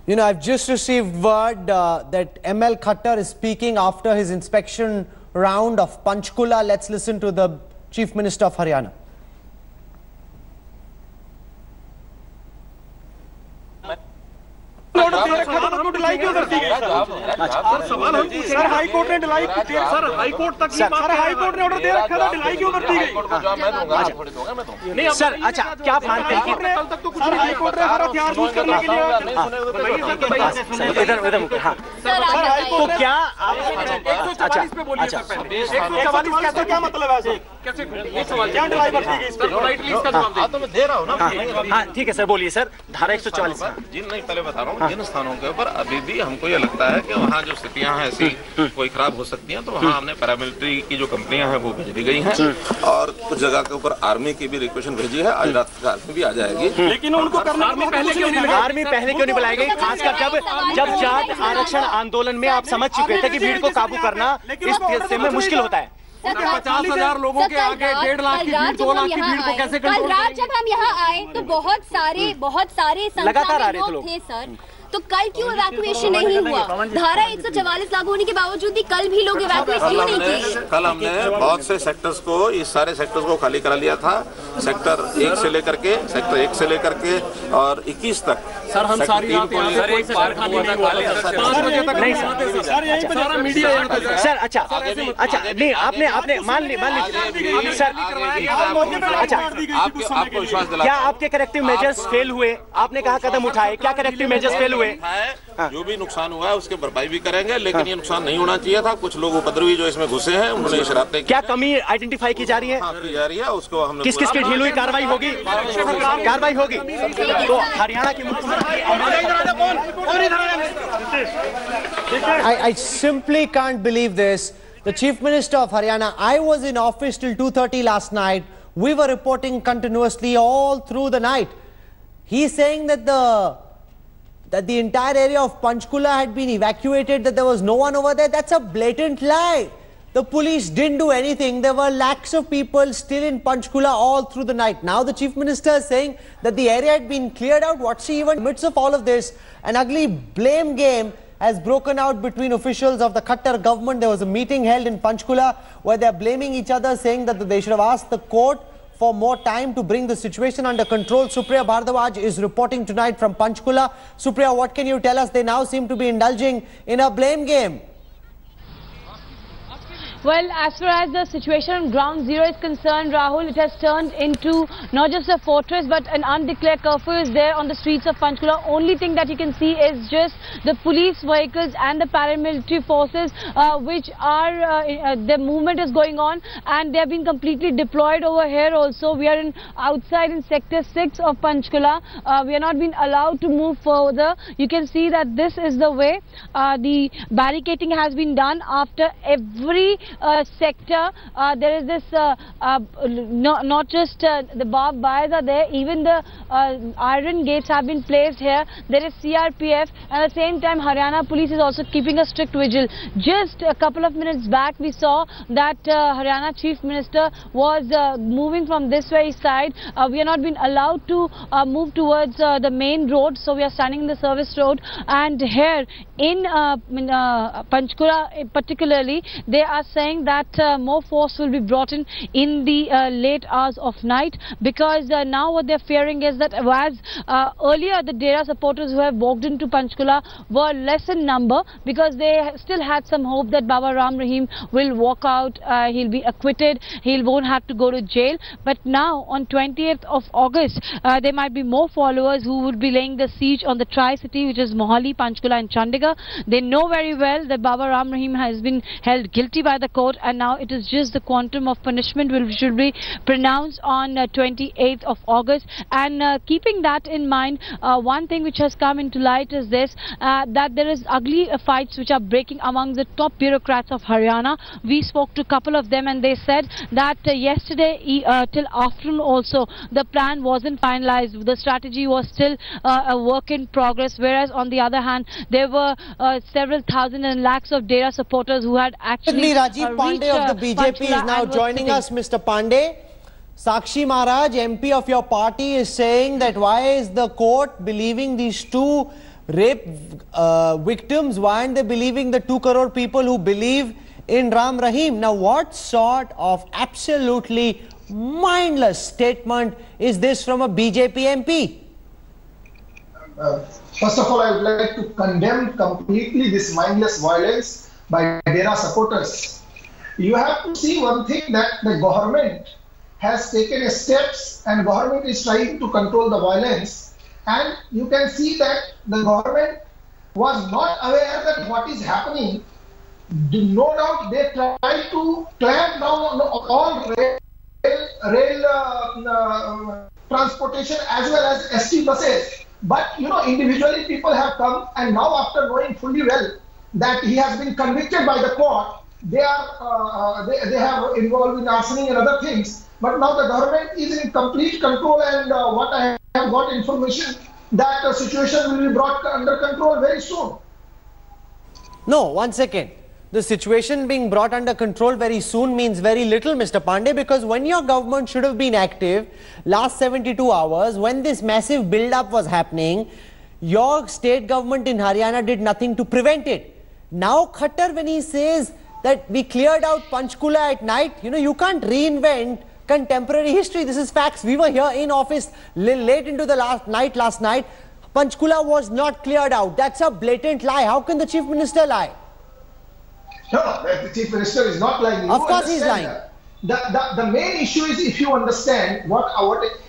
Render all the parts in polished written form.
You know, I've just received word that ML Khattar is speaking after his inspection round of Panchkula. Let's listen to the Chief Minister of Haryana. हम ढिलाई क्यों करती गई? सवाल हम पूछ रहे हैं, हाई कोर्ट ने ढिलाई की थी सर, हाई कोर्ट तक ही सर, हाई कोर्ट ने ऑर्डर दे रखा था, ढिलाई क्यों करती गई? मैं दूंगा, थोड़ी दूंगा, मैं दूंगा। नहीं सर, अच्छा क्या आप मानते हैं कि कल तक तो कुछ सर हाई कोर्ट ने हर हथियार यूज करने के लिए इधर हाँ सर हाई कोर्ट क्या आप 144 पे बोलिए सर, पहले 144 का क्या मतलब है? कैसे ये सवाल क्या ढिलाई करती गई? इस पर पोलाइटली इसका जवाब दे। तो मैं दे रहा हूं ना। हां ठीक है सर, बोलिए सर, धारा 144 जी नहीं पहले बता रहा हूं, जिन स्थानों के ऊपर अभी भी हमको ये लगता है कि वहाँ जो स्थितियां हैं ऐसी कोई खराब हो सकती हैं, तो वहाँ हमने पैरामिलिट्री की जो कंपनियां हैं वो भेज दी गई हैं और कुछ जगह के ऊपर आर्मी की भी रिक्वेशन भेजी है। आज रात तक आर्मी भी आ जाएगी। लेकिन उनको आर्मी पहले क्यों नहीं बुलाई गई? खासकर जब जाट आरक्षण आंदोलन में आप समझ चुके थे कि भीड़ को काबू करना इस हिस्से में मुश्किल होता है। 50,000 लोगों के आगे 1.5 लाख की भीड़, 2 लाख की भीड़ को कैसे कंट्रोल करेंगे? कल रात जब हम यहाँ आए तो बहुत सारे लगातार आ रहे थे सर, तो कल क्यों इवैक्यूएशन नहीं हुआ? धारा 144 लागू होने के बावजूद भी कल भी लोग इवैक्यूएट क्यों नहीं किए? कल हमने बहुत से सेक्टर्स को, इस सारे सेक्टर्स को खाली करा लिया था। सेक्टर 1 से लेकर के और 21 तक सर हम सारी सर एक बार खाली नहीं हुआ 5 बजे तक नहीं सर, यहीं पे सारा मीडिया सर। अच्छा नहीं आपने मान लीजिए सर, अच्छा आपको विश्वास दिला, क्या आपके करेक्टिव मेजर्स फेल हुए? आपने कहा कदम उठाए, क्या करेक्टिव मेजर्स फेल हुए? जो भी नुकसान हुआ है उसके भरपाई भी करेंगे, लेकिन ये नुकसान नहीं होना चाहिए था। कुछ लोग उपद्रवी जो इसमें घुसे हैं उन्होंने शरारतें, क्या कमी आइडेंटिफाई की जा रही है? की जा रही है, उसको हमने किस की ढील हुई कार्रवाई होगी? तो हरियाणा की मुख्यमंत्री I simply can't believe this. The Chief Minister of Haryana, I was in office till 2:30 last night. We were reporting continuously all through the night. He's saying that the entire area of Panchkula had been evacuated, that there was no one over there. That's a blatant lie. The police didn't do anything. There were lakhs of people still in Panchkula all through the night. Now the Chief Minister is saying that the area had been cleared out. What's he even in the midst of all of this? An ugly blame game has broken out between officials of the Khattar government. There was a meeting held in Panchkula where they're blaming each other, saying that they should have asked the court for more time to bring the situation under control. Supriya Bhardwaj is reporting tonight from Panchkula. Supriya, what can you tell us? They now seem to be indulging in a blame game. Well, as far as the situation on ground zero is concerned, Rahul, it has turned into not just a fortress but an undeclared curfew is there on the streets of Panchkula. Only thing that you can see is just the police vehicles and the paramilitary forces which are, the movement is going on and they have been completely deployed over here also. We are outside in sector 6 of Panchkula. We are not being allowed to move further. You can see that this is the way. The barricading has been done after every sector. There is this not just the barbed wires are there, even the iron gates have been placed here. There is CRPF and at the same time Haryana police is also keeping a strict vigil. Just a couple of minutes back we saw that Haryana Chief Minister was moving from this way side. We are not been allowed to move towards the main road, so we are standing in the service road, and here in Panchkula particularly they are saying that more force will be brought in the late hours of night, because now what they're fearing is that as earlier the Dera supporters who have walked into Panchkula were less in number, because they still had some hope that Baba Ram Rahim will walk out, he'll be acquitted, he won't have to go to jail. But now on 20th of August there might be more followers who would be laying the siege on the Tri-City, which is Mohali, Panchkula and Chandigarh. They know very well that Baba Ram Rahim has been held guilty by the court, and now it is just the quantum of punishment which should be pronounced on 28th of August. And keeping that in mind, one thing which has come into light is this, that there is ugly fights which are breaking among the top bureaucrats of Haryana. We spoke to a couple of them and they said that yesterday till afternoon also the plan wasn't finalized, the strategy was still a work in progress, whereas on the other hand there were several thousand and lakhs of Dera supporters who had actually Rajiv Pandey of the BJP is now joining us. Mr. Pandey, Sakshi Maharaj, MP of your party, is saying that why is the court believing these two rape victims? Why aren't they believing the 2 crore people who believe in Ram Rahim? Now, what sort of absolutely mindless statement is this from a BJP MP? First of all, I would like to condemn completely this mindless violence by Dera supporters. You have to see one thing, that the government has taken steps and government is trying to control the violence, and you can see that the government was not aware that what is happening. No doubt they try to clamp down on all rail transportation as well as ST buses. But individually people have come, and now after knowing fully well that he has been convicted by the court, they have involved in arsoning and other things. But now the government is in complete control, and what I have got information that the situation will be brought under control very soon. No, one second. The situation being brought under control very soon means very little, Mr. Pandey, because when your government should have been active last 72 hours, when this massive build-up was happening, your state government in Haryana did nothing to prevent it. Now Khattar, when he says that we cleared out Panchkula at night, you can't reinvent contemporary history. This is facts. We were here in office late into the last night. Panchkula was not cleared out. That's a blatant lie. How can the Chief Minister lie? No, the Chief Minister is not lying. Of course he's lying. The main issue is, if you understand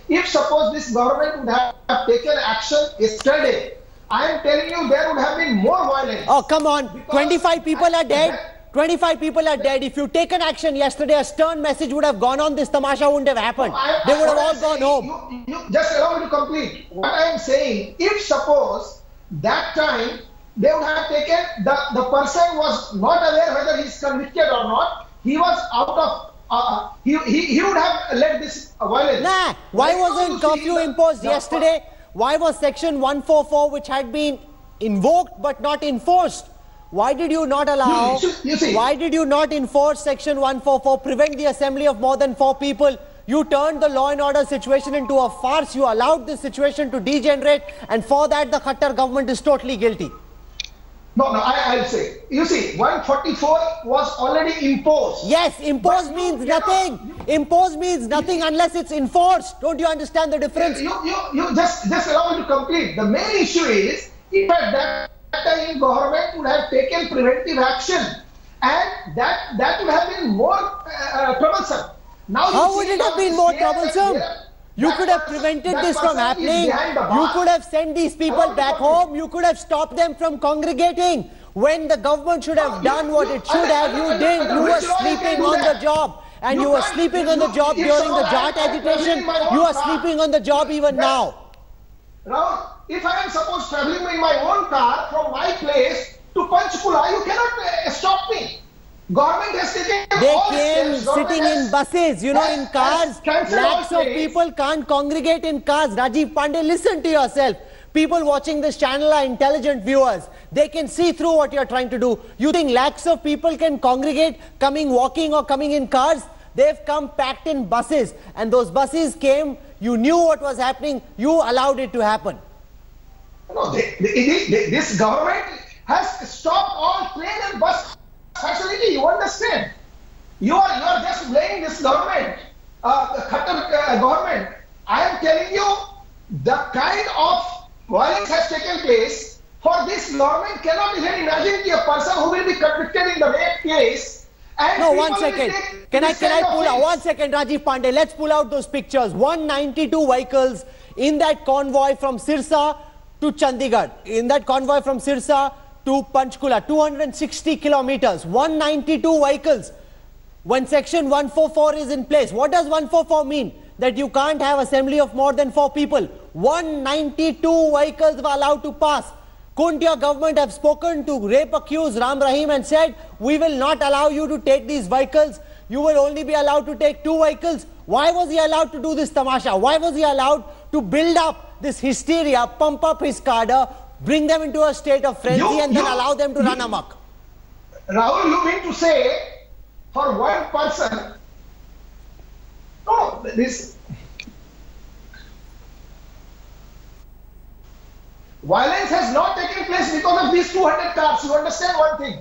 if suppose this government would have taken action yesterday, I am telling you there would have been more violence. Oh, come on. 25 people are dead. 25 people are dead. If you taken action yesterday, a stern message would have gone on. This tamasha wouldn't have happened. They would have all gone home. You just allow me to complete. What I am saying, if suppose that time they would have taken, the person was not aware whether he is convicted or not, he was out of, he would have led this violence. Nah, why wasn't curfew imposed yesterday? Why was section 144, which had been invoked but not enforced? Why did you not allow, why did you not enforce section 144, prevent the assembly of more than 4 people? You turned the law and order situation into a farce. You allowed this situation to degenerate, and for that the Khattar government is totally guilty. No, I'll say. You see, 144 was already imposed. Yes, imposed means nothing. Imposed means nothing unless it's enforced. Don't you understand the difference? You just allow me to complete. The main issue is, if at that time government would have taken preventive action, and that would have been more troublesome. Now, how would it have been more troublesome? You could have prevented this from happening. You could have sent these people back home. You could have stopped them from congregating. When the government should have done what it should have, you didn't. You were sleeping on the job. And you were sleeping on the job during the Jat agitation. You are sleeping on the job even now. Rahul, if I am supposed traveling in my own car from my place to Panchkula, you cannot stop me. Government has taken They came sitting in buses, in cars. Lakhs of people can't congregate in cars. Rajiv Pandey, listen to yourself. People watching this channel are intelligent viewers. They can see through what you're trying to do. You think lakhs of people can congregate coming walking or coming in cars? They've come packed in buses. And those buses came, you knew what was happening, you allowed it to happen. No, this government has stopped all train and bus facility. You understand? You are just blaming this government, the Khattar government. I am telling you, the kind of violence has taken place. For this government cannot even imagine a person who will be convicted in the rape case. And no, 1 second. Can I pull out 1 second, Rajiv Pandey? Let's pull out those pictures. 192 vehicles in that convoy from Sirsa to Chandigarh. In that convoy from Sirsa to Panchkula, 260 kilometers, 192 vehicles. When section 144 is in place, what does 144 mean? That you can't have assembly of more than 4 people. 192 vehicles were allowed to pass. Couldn't your government have spoken to rape accused Ram Rahim and said, we will not allow you to take these vehicles, you will only be allowed to take 2 vehicles? Why was he allowed to do this tamasha? Why was he allowed to build up this hysteria, pump up his cadre, bring them into a state of frenzy and then allow them to run amok? Rahul, you mean to say, for one person, no, this violence has not taken place because of these 200 cars. You understand one thing?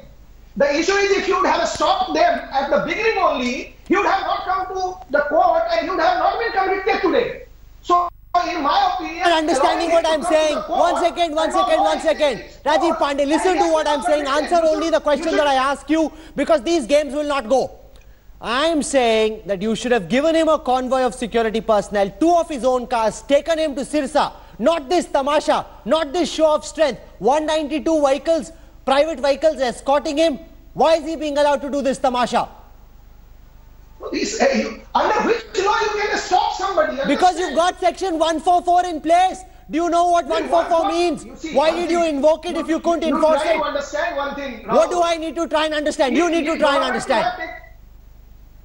The issue is if you would have stopped them at the beginning only, he would have not come to the court and he would have not been convicted today. So, in my opinion... You're understanding what I'm saying. One second. Rajiv Pandey, listen to what I'm saying. Answer only the question that I ask you, because these games will not go. I'm saying that you should have given him a convoy of security personnel, 2 of his own cars, taken him to Sirsa. Not this tamasha, not this show of strength. 192 vehicles, private vehicles escorting him. Why is he being allowed to do this tamasha? Under which law you can stop somebody? Because you've got section 144 in place. Do you know what 144 means? Why did you invoke it if you couldn't enforce it? Understand one thing. What do I need to try and understand? You need to try and understand.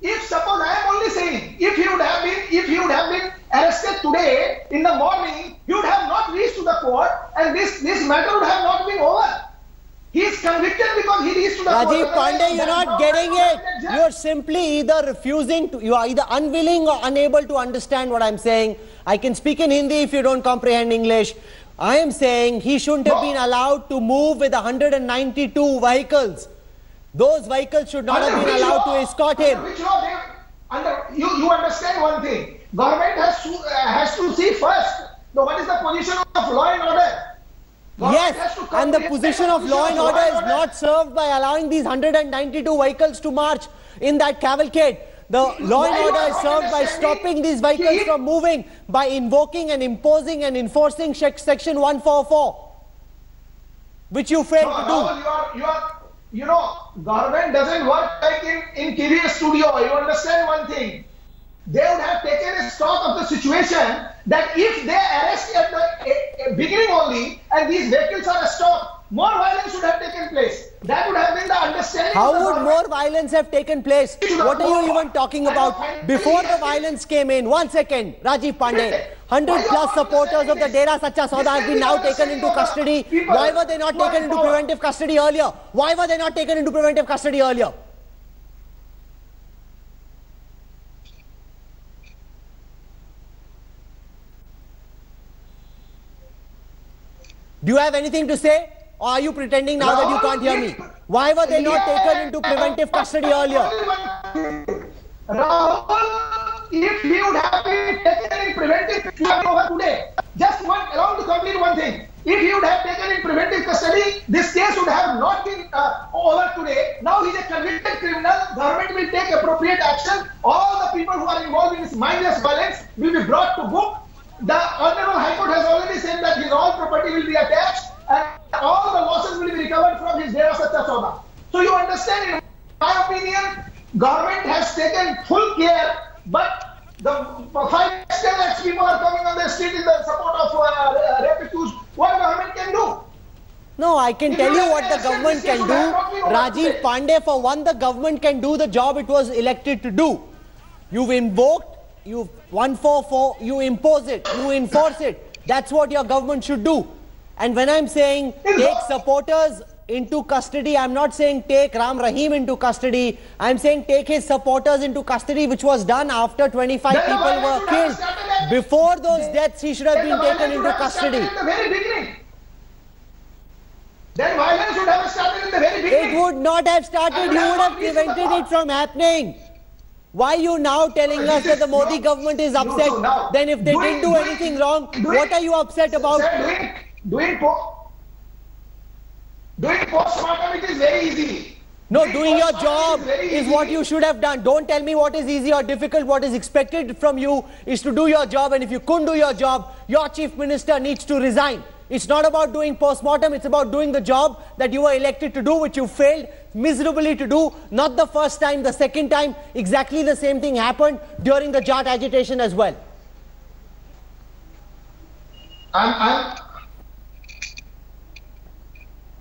If suppose I am only saying, if he would have been arrested today in the morning, he would have not reached to the court, and this matter would have not been over. He is convicted because he reached to the court. Rajiv Pandey, you're not getting it. You're simply either refusing to, you are either unwilling or unable to understand what I'm saying. I can speak in Hindi if you don't comprehend English. I am saying he shouldn't have been allowed to move with 192 vehicles. Those vehicles should not have been allowed to escort him. You understand one thing. Government has to see first what is the position of law and order. Yes, and the position of law and order is not served by allowing these 192 vehicles to march in that cavalcade. The law and order is served by stopping these vehicles from moving, by invoking and imposing and enforcing section 144, which you failed to do. You know, government doesn't work like in TV studio. You understand one thing? They would have taken a stock of the situation that if they arrest at the beginning only and these vehicles are stopped, more violence should have taken place. That would have been the understanding. How would more violence have taken place? What are you even talking about? Before the violence came in, 1 second, Rajiv Pandey, 100 plus supporters of the Dera Sacha Sauda have been now taken into custody. Why were they not taken into preventive custody earlier? Why were they not taken into preventive custody earlier? Do you have anything to say? Or are you pretending now that you can't hear me? Why were they not taken into preventive custody earlier? Rahul, if he would have been taken in preventive custody over today, allow me to complete one thing. If he would have taken in preventive custody, this case would have not been over today. Now he is a convicted criminal. Government will take appropriate action. All the people who are involved in this mindless violence will be brought to book. The Honorable High Court has already said that his all property will be attached and all the losses will be recovered from his Dera Sacha Sauda. So you understand, in my opinion, government has taken full care, but the 5 lakhs people are coming on the street in the support of rape accused. What government can do? No, I can tell you what the government can do. Rajiv Pandey, for one, the government can do the job it was elected to do. You've invoked, you 144, you impose it, you enforce it. That's what your government should do. And when I'm saying take supporters into custody, I'm not saying take Ram Rahim into custody. I'm saying take his supporters into custody, which was done after 25 people were killed. Before those deaths, he should have been taken into custody. In the very beginning. Then violence would have started in the very beginning. It would not have started. You would have prevented it from happening. Why are you now telling us that the Modi government is upset? Then if they didn't do anything wrong, what are you upset about? Doing postmortem, it is very easy. No, doing your job is what you should have done. Don't tell me what is easy or difficult. What is expected from you is to do your job. And if you couldn't do your job, your chief minister needs to resign. It's not about doing postmortem. It's about doing the job that you were elected to do, which you failed miserably to do. Not the first time, the second time. Exactly the same thing happened during the Jat agitation as well.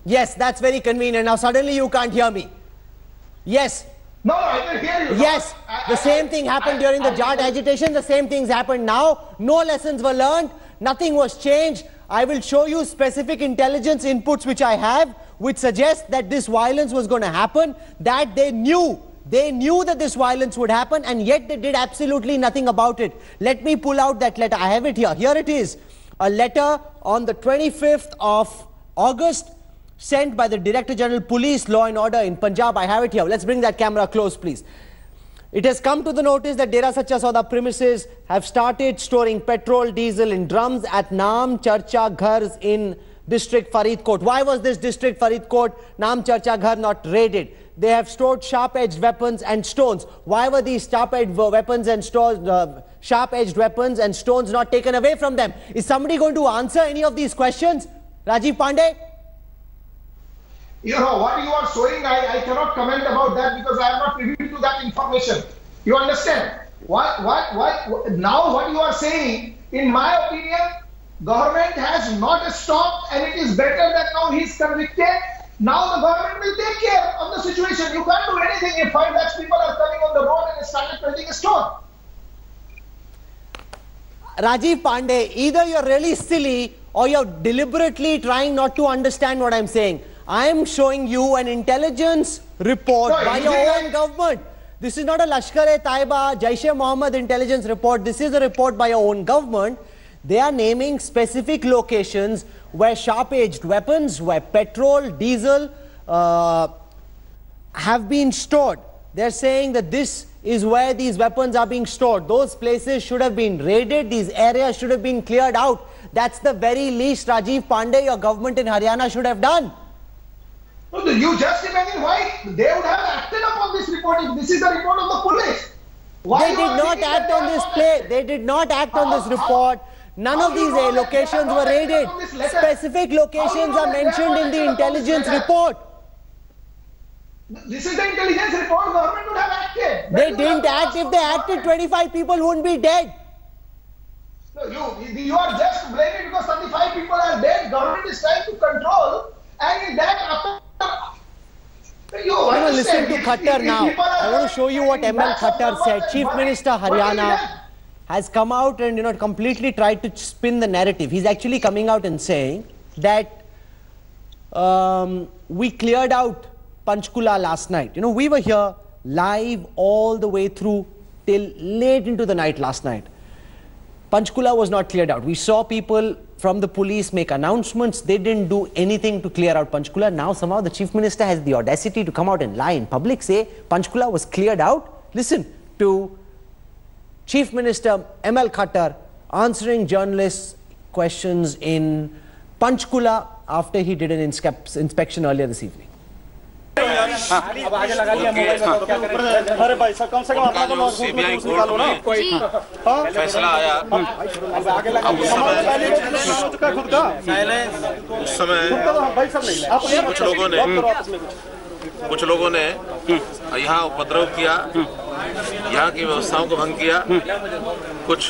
Yes, that's very convenient. Now suddenly you can't hear me. Yes. No, I can hear you. Yes, the same thing happened during the Jat agitation. The same things happened now. No lessons were learned. Nothing was changed. I will show you specific intelligence inputs which I have, which suggest that this violence was going to happen, that they knew that this violence would happen, and yet they did absolutely nothing about it. Let me pull out that letter. I have it here. Here it is. A letter on the 25th of August, sent by the Director General Police Law and Order in Punjab. I have it here. Let's bring that camera close, please. It has come to the notice that Dera Sacha Sauda premises have started storing petrol, diesel in drums at Naam Charcha Ghars in district Faridkot. Why was this district Faridkot, Naam Charcha Ghar not raided? They have stored sharp-edged weapons and stones. Why were these sharp-edged weapons and sharp-edged weapons and stones not taken away from them? Is somebody going to answer any of these questions? Rajiv Pandey? You know, what you are showing, I cannot comment about that because I am not privy to that information. You understand? Now what you are saying, in my opinion, government has not stopped and it is better that now he is convicted. Now the government will take care of the situation. You can't do anything if 5 lakhs people are coming on the road and started pelting a stone. Rajiv Pandey, either you're really silly or you're deliberately trying not to understand what I'm saying. I am showing you an intelligence report by your own government. This is not a Lashkar-e-Taiba, Jaish-e-Mohammed intelligence report. This is a report by your own government. They are naming specific locations where sharp-edged weapons, where petrol, diesel have been stored. They're saying that this is where these weapons are being stored. Those places should have been raided. These areas should have been cleared out. That's the very least Rajiv Pandey, your government in Haryana, should have done. No, you just imagine why they would have acted upon this report if this is the report of the police. Why they did not act on this play. They did not act on this report. None of these locations were raided. Specific locations are mentioned in the intelligence report. This is the intelligence report. Government would have acted. They didn't act. If they acted, 25 people wouldn't be dead. No, you are just blaming because 35 people are dead. Government is trying to control, and in that after. You want to listen to Khattar now. I want to show you what ML Khattar said. Chief Minister Haryana has come out and completely tried to spin the narrative. He's actually coming out and saying that we cleared out Panchkula last night. We were here live all the way through till late into the night last night. Panchkula was not cleared out. We saw people from the police make announcements. They didn't do anything to clear out Panchkula. Now somehow the Chief Minister has the audacity to come out and lie in public, say Panchkula was cleared out. Listen to Chief Minister ML Khattar answering journalists' questions in Panchkula after he did an inspection earlier this evening. अब आगे लगा लिया mobile में तो क्या करें? अरे भाई साहब कम से कम अपना तो सीबीआई कोर्ट में फैसला आया। अब उस समय कुछ लोगों ने यहाँ उपद्रव किया, यहाँ की व्यवस्थाओं को भंग किया, कुछ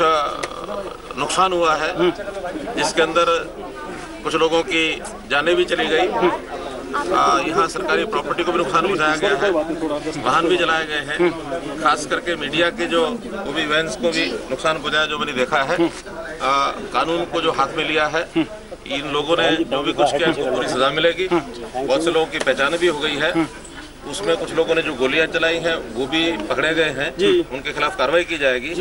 नुकसान हुआ है, जिसके अंदर कुछ लोगों की जानें भी चली गई। यहाँ सरकारी प्रॉपर्टी को भी नुकसान पहुंचाया गया है, वाहन भी जलाए गए हैं, खास करके मीडिया के जो वो भी वैन्स को भी नुकसान पहुंचाया, जो मैंने देखा है। कानून को जो हाथ में लिया है, इन लोगों ने जो भी कुछ किया उसको पूरी सजा मिलेगी। बहुत से लोगों की पहचान भी हो गई है। उसमें कुछ लोगों ने जो गोलियां चलाई हैं वो भी पकड़े गए हैं, उनके खिलाफ कार्रवाई की जाएगी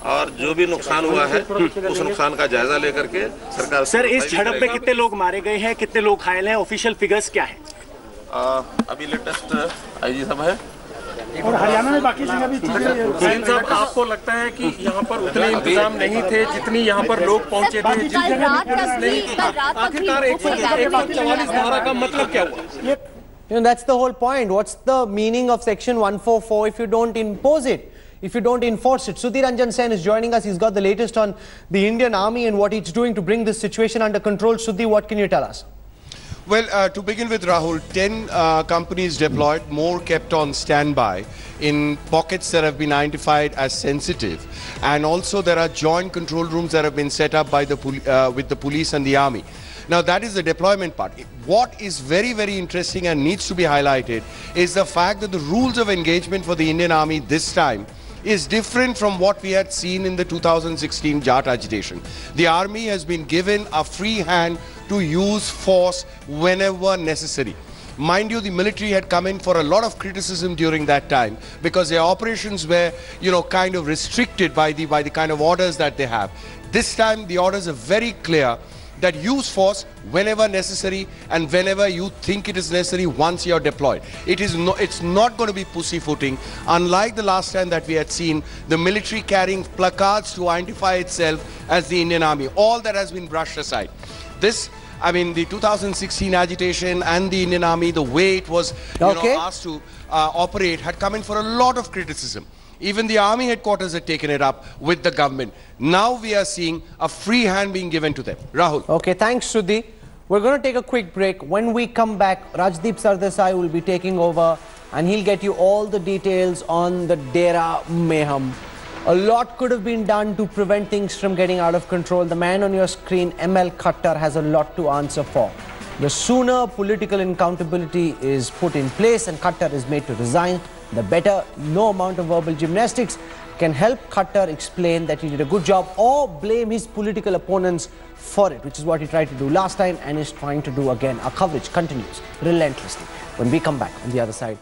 और जो भी नुकसान हुआ है उस नुकसान का जायजा लेकर के सरकार। सर, इस झड़प में कितने लोग मारे गए हैं, कितने लोग घायल हैं, ऑफिशियल फिगर्स क्या है? अभी लेटेस्ट आईजी साहब है और हरियाणा में बाकी जगह भी चीजें। साहब, आपको लगता है कि यहाँ पर उतने इंतजाम नहीं थे जितनी यहाँ पर लोग पहुँचे थे? आखिरकार 144 धारा का मतलब क्या हुआ? That's the whole point. What's the meaning of Section 144 if you don't impose it, if you don't enforce it? Sudhir Ranjan Sen is joining us. He's got the latest on the Indian Army and what it's doing to bring this situation under control. Sudhir, what can you tell us? Well, to begin with, Rahul, 10 companies deployed, more kept on standby in pockets that have been identified as sensitive. And also there are joint control rooms that have been set up by the with the police and the army. Now that is the deployment part. What is very, very interesting and needs to be highlighted is the fact that the rules of engagement for the Indian Army this time is different from what we had seen in the 2016 Jat agitation. The army has been given a free hand to use force whenever necessary. Mind you, the military had come in for a lot of criticism during that time because their operations were, kind of restricted by the kind of orders that they have. This time the orders are very clear that use force whenever necessary and whenever you think it is necessary once you are deployed. It's not going to be pussyfooting. Unlike the last time that we had seen the military carrying placards to identify itself as the Indian Army, all that has been brushed aside. This, I mean, the 2016 agitation and the Indian Army, the way it was asked to operate, had come in for a lot of criticism. Even the army headquarters had taken it up with the government. Now we are seeing a free hand being given to them. Rahul. Okay, thanks, Sudhi. We're going to take a quick break. When we come back, Rajdeep Sardesai will be taking over and he'll get you all the details on the Dera mayhem. A lot could have been done to prevent things from getting out of control. The man on your screen, ML Khattar, has a lot to answer for. The sooner political accountability is put in place and Khattar is made to resign, the better. No amount of verbal gymnastics can help Khattar explain that he did a good job or blame his political opponents for it, which is what he tried to do last time and is trying to do again. Our coverage continues relentlessly when we come back on the other side.